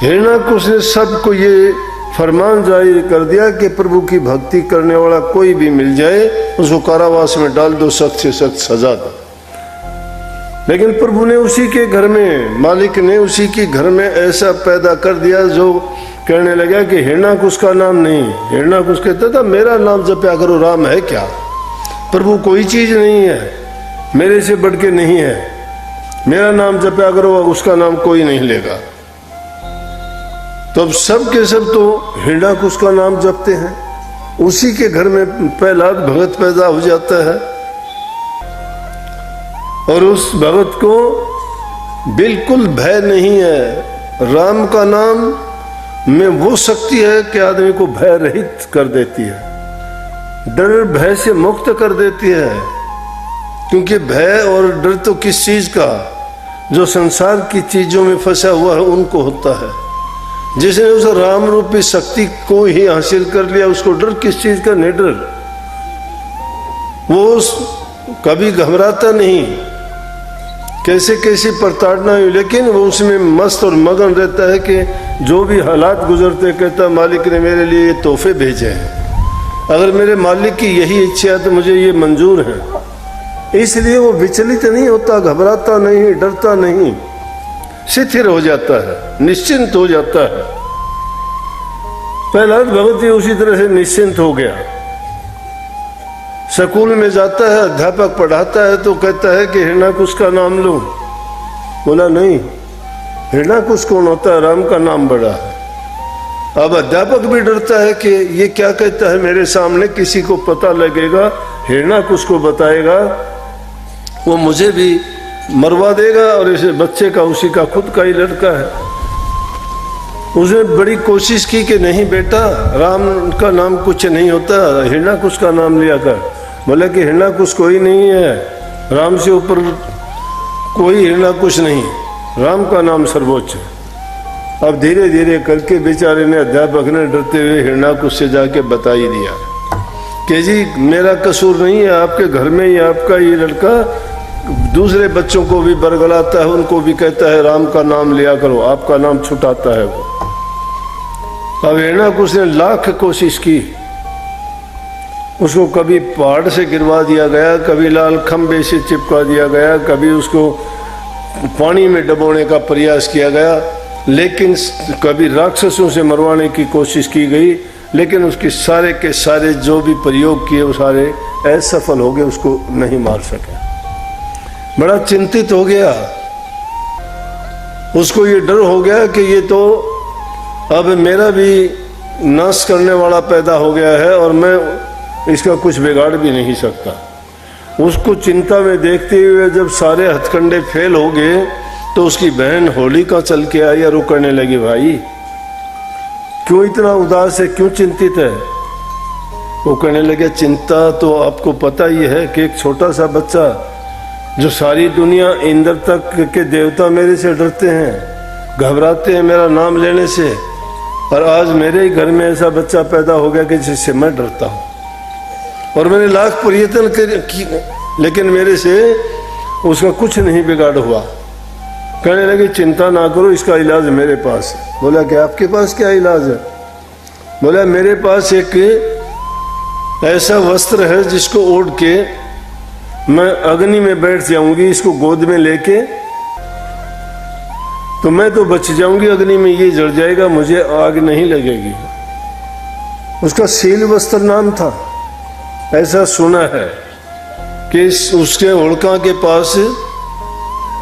हिरण्याकुश ने सबको ये फरमान जारी कर दिया कि प्रभु की भक्ति करने वाला कोई भी मिल जाए उसको कारावास में डाल दो, सख्त से सख्त सजा दो। लेकिन प्रभु ने उसी के घर में, मालिक ने उसी के घर में ऐसा पैदा कर दिया जो कहने लगा कि हिरण्याकुश का नाम नहीं। हिरण्याकुश कहता था मेरा नाम जपया करो, राम है क्या, प्रभु कोई चीज नहीं है, मेरे से बढ़ के नहीं है, मेरा नाम जपया करो, उसका नाम कोई नहीं लेगा। तो अब सब के सब तो हिरण्याकुश का नाम जपते हैं, उसी के घर में प्रहलाद भगत पैदा हो जाता है और उस भगत को बिल्कुल भय नहीं है। राम का नाम में वो शक्ति है कि आदमी को भय रहित कर देती है, डर भय से मुक्त कर देती है। क्योंकि भय और डर तो किस चीज का, जो संसार की चीजों में फंसा हुआ है उनको होता है। जिसने उस राम रूपी शक्ति को ही हासिल कर लिया उसको डर किस चीज का, नहीं डर, वो कभी घबराता नहीं, कैसे कैसी प्रताड़ना हुई, लेकिन वो उसमें मस्त और मगन रहता है कि जो भी हालात गुजरते कहता मालिक ने मेरे लिए ये तोहफे भेजे हैं, अगर मेरे मालिक की यही इच्छा है तो मुझे ये मंजूर है। इसलिए वो विचलित नहीं होता, घबराता नहीं, डरता नहीं, शिथिर हो जाता है, निश्चिंत हो जाता है। प्रहलाद भगत उसी तरह से निश्चिंत हो गया। स्कूल में जाता है, अध्यापक पढ़ाता है तो कहता है कि हिरण्याकुश का नाम लो। बोला नहीं, हिरण्याकुश कौन होता है, राम का नाम बड़ा है। अब अध्यापक भी डरता है कि ये क्या कहता है, मेरे सामने किसी को पता लगेगा, हिरण्याकुश को बताएगा, वो मुझे भी मरवा देगा और इसे बच्चे का, उसी का खुद का ही लड़का है। उसने बड़ी कोशिश की कि नहीं बेटा, राम का नाम कुछ नहीं होता, हिरण्याकुश का नाम लिया कर। बोला कि हिरण्याकुश कोई नहीं है, राम से ऊपर कोई हिरण्याकुश नहीं, राम का नाम सर्वोच्च है। अब धीरे धीरे करके बेचारे ने, अध्यापक ने डरते हुए हिरण्याकुश से जाके बता ही दिया कि जी मेरा कसूर नहीं है, आपके घर में ही आपका ये लड़का दूसरे बच्चों को भी बरगलाता है, उनको भी कहता है राम का नाम लिया करो, आपका नाम छुटाता है वो। अब हिरण्याकुश ने लाख कोशिश की, उसको कभी पहाड़ से गिरवा दिया गया, कभी लाल खंबे से चिपका दिया गया, कभी उसको पानी में डुबोने का प्रयास किया गया, लेकिन कभी राक्षसों से मरवाने की कोशिश की गई, लेकिन उसके सारे के सारे जो भी प्रयोग किए वो सारे असफल हो गए, उसको नहीं मार सके। बड़ा चिंतित हो गया, उसको ये डर हो गया कि ये तो अब मेरा भी नाश करने वाला पैदा हो गया है और मैं इसका कुछ बिगाड़ भी नहीं सकता। उसको चिंता में देखते हुए जब सारे हथकंडे फेल हो गए तो उसकी बहन होलिका चल के आई और वो कहने लगी, भाई क्यों इतना उदास है, क्यों चिंतित है। वो कहने लगे, चिंता तो आपको पता ही है कि एक छोटा सा बच्चा, जो सारी दुनिया इंद्र तक के देवता मेरे से डरते हैं, घबराते हैं मेरा नाम लेने से, और आज मेरे ही घर में ऐसा बच्चा पैदा हो गया कि जिससे मैं डरता हूँ और मैंने लाख प्रयत्न किए लेकिन मेरे से उसका कुछ नहीं बिगाड़ हुआ। कहने लगे, चिंता ना करो, इसका इलाज मेरे पास है। बोला कि आपके पास क्या इलाज है। बोला मेरे पास एक ऐसा वस्त्र है जिसको ओढ़ के मैं अग्नि में बैठ जाऊंगी, इसको गोद में लेके, तो मैं तो बच जाऊंगी अग्नि में, ये जल जाएगा, मुझे आग नहीं लगेगी। उसका शील वस्त्र नाम था। ऐसा सुना है कि उसके होलिका के पास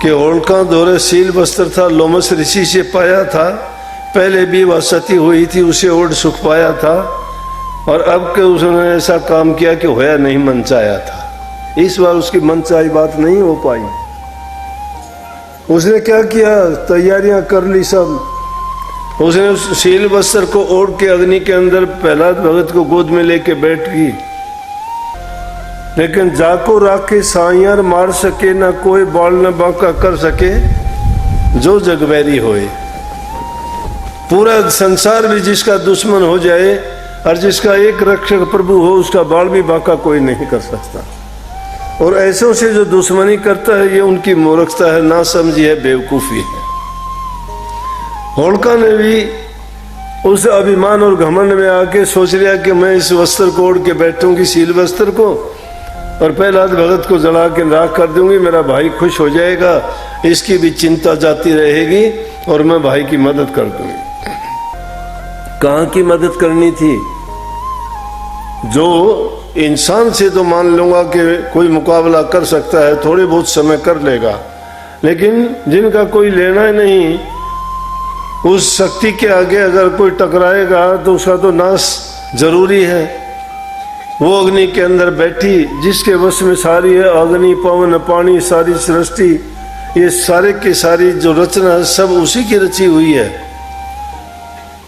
के होलिका दौरे शील वस्त्र था, लोमस ऋषि से पाया था, पहले भी वह सती हुई थी, उसे ओढ़ सुख पाया था, और अब के उसने ऐसा काम किया कि होया नहीं मनचाया था। इस बार उसकी मनचाही बात नहीं हो पाई। उसने क्या किया, तैयारियां कर ली सब। उसने उस शील वस्त्र को ओढ़ के अग्नि के अंदर प्रहलाद भगत को गोद में लेके बैठ गई, लेकिन जाको राखे साइयार मार सके, ना कोई बाल न बांका कर सके, जो जगवैरी होए। पूरा संसार भी जिसका दुश्मन हो जाए और जिसका एक रक्षक प्रभु हो, उसका बाल भी बांका कोई नहीं कर सकता। और ऐसों से जो दुश्मनी करता है ये उनकी मूर्खता है, ना समझी है, बेवकूफ़ी है। होलिका ने भी उस अभिमान और घमंड में आके सोच लिया कि मैं इस वस्त्र को ओढ़ के बैठूंगी, शील वस्त्र को, और प्रहलाद भगत को जला के राख कर दूंगी, मेरा भाई खुश हो जाएगा, इसकी भी चिंता जाती रहेगी और मैं भाई की मदद कर दूंगी। कहाँ की मदद करनी थी? जो इंसान से तो मान लूंगा कि कोई मुकाबला कर सकता है, थोड़े बहुत समय कर लेगा, लेकिन जिनका कोई लेना ही नहीं, उस शक्ति के आगे अगर कोई टकराएगा तो उसका तो नाश जरूरी है। वो अग्नि के अंदर बैठी, जिसके वश में सारी है अग्नि, पवन, पानी, सारी सृष्टि, ये सारे की सारी जो रचना है सब उसी की रची हुई है।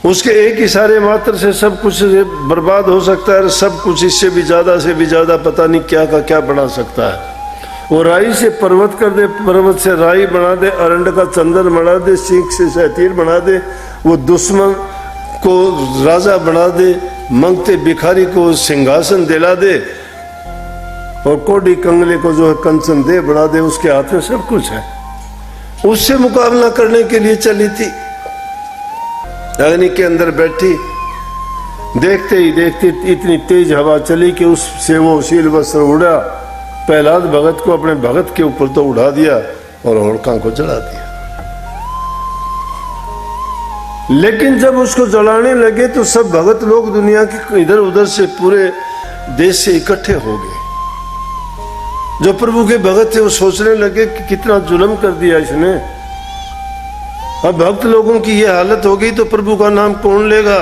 उसके एक इशारे मात्र से सब कुछ बर्बाद हो सकता है, सब कुछ इससे भी ज्यादा पता नहीं क्या का क्या बना सकता है। वो राई से पर्वत कर दे, पर्वत से राई बना दे, अरंड का चंदन बना दे, सीख से शहतीर बना दे, वो दुश्मन को राजा बना दे, मंगते भिखारी को सिंहासन दिला दे, और कोडी कंगले को जो है कंचन दे बना दे, उसके हाथ में सब कुछ है। उससे मुकाबला करने के लिए चली थी, अग्नि के अंदर बैठी, देखते ही देखते इतनी तेज हवा चली कि उससे वो शील वस्त्र उड़ा, प्रहलाद भगत को अपने भगत के ऊपर तो उड़ा दिया और होलिका को जला दिया। लेकिन जब उसको जलाने लगे तो सब भगत लोग दुनिया के इधर उधर से पूरे देश से इकट्ठे हो गए। जो प्रभु के भगत थे वो सोचने लगे कि कितना जुल्म कर दिया इसने, अब भक्त लोगों की ये हालत हो गई तो प्रभु का नाम कौन लेगा।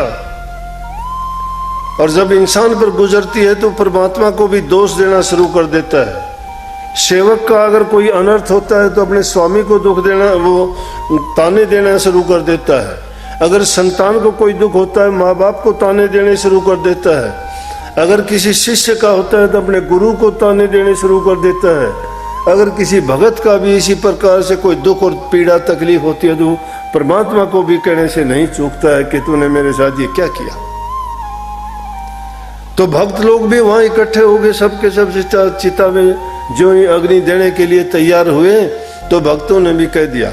और जब इंसान पर गुजरती है तो परमात्मा को भी दोष देना शुरू कर देता है। सेवक का अगर कोई अनर्थ होता है तो अपने स्वामी को दुख देना, वो ताने देना शुरू कर देता है। अगर संतान को कोई दुख होता है, माँ बाप को ताने देने शुरू कर देता है। अगर किसी शिष्य का होता है तो अपने गुरु को ताने देने शुरू कर देता है। अगर किसी भगत का भी इसी प्रकार से कोई दुख और पीड़ा तकलीफ होती है तो परमात्मा को भी कहने से नहीं चूकता है कि तूने मेरे साथ ये क्या किया। तो भक्त लोग भी वहां इकट्ठे हो गए, सबके सब चिता में जो ही अग्नि देने के लिए तैयार हुए, तो भक्तों ने भी कह दिया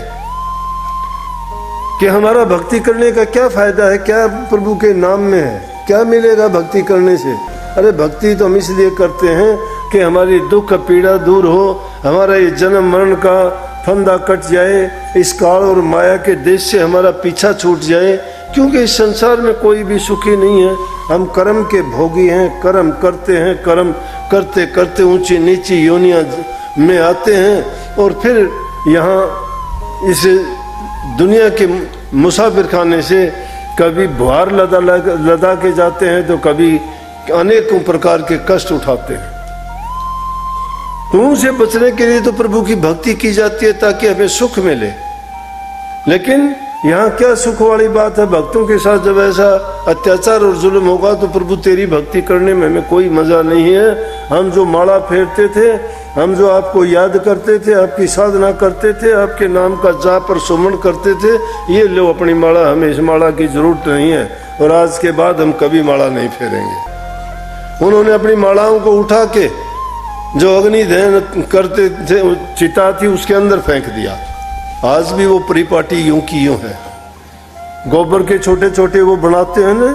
कि हमारा भक्ति करने का क्या फायदा है, क्या प्रभु के नाम में है, क्या मिलेगा भक्ति करने से। अरे भक्ति तो हम इसलिए करते हैं कि हमारी दुख पीड़ा दूर हो, हमारा ये जन्म मरण का फंदा कट जाए, इस काल और माया के देश से हमारा पीछा छूट जाए, क्योंकि इस संसार में कोई भी सुखी नहीं है। हम कर्म के भोगी हैं, कर्म करते हैं, कर्म करते करते ऊंची नीची योनियां में आते हैं, और फिर यहाँ इस दुनिया के मुसाफिर खाने से कभी भार लदा के जाते हैं, तो कभी अनेकों प्रकार के कष्ट उठाते हैं। तो उनसे बचने के लिए तो प्रभु की भक्ति की जाती है ताकि हमें सुख मिले। लेकिन यहाँ क्या सुख वाली बात है? भक्तों के साथ जब ऐसा अत्याचार और जुल्म होगा तो प्रभु तेरी भक्ति करने में हमें कोई मजा नहीं है। हम जो माला फेरते थे, हम जो आपको याद करते थे, आपकी साधना करते थे, आपके नाम का जाप और सुमन करते थे, ये लो अपनी माला, हमें इस माला की जरूरत नहीं है, और आज के बाद हम कभी माला नहीं फेरेंगे। उन्होंने अपनी मालाओं को उठा के जो अग्नि दहन करते थे, चिता थी, उसके अंदर फेंक दिया। आज भी वो परिपाटी यूं की यूं है। गोबर के छोटे छोटे वो बनाते हैं ना,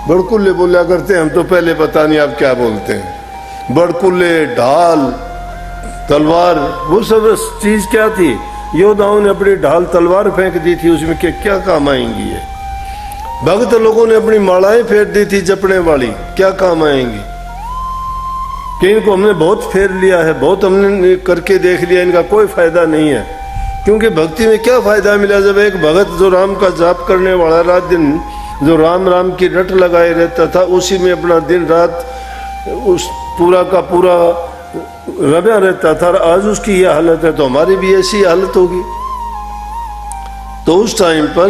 बड़कुल्ले बोला करते हैं, हम तो पहले पता नहीं आप क्या बोलते हैं। बड़कुल्ले, ढाल, तलवार, वो सब चीज क्या थी? योद्धाओं ने अपनी ढाल तलवार फेंक दी थी, उसमें क्या काम आएंगी ये। भक्त लोगों ने अपनी मालाएं फेर दी थी जपने वाली, क्या काम आएंगी? कि इनको हमने बहुत फेर लिया है, बहुत हमने करके देख लिया, इनका कोई फायदा नहीं है। क्योंकि भक्ति में क्या फायदा मिला जब एक भगत जो राम का जाप करने वाला, रात दिन जो राम राम की रट लगाए रहता था, उसी में अपना दिन रात उस पूरा का पूरा रव्या रहता था, आज उसकी यह हालत है तो हमारी भी ऐसी हालत होगी। तो उस टाइम पर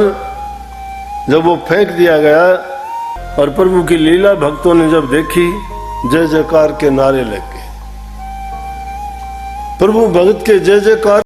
जब वो फेंक दिया गया और प्रभु की लीला भक्तों ने जब देखी, जय जयकार के नारे लग गए। प्रभु भगत के जय जयकार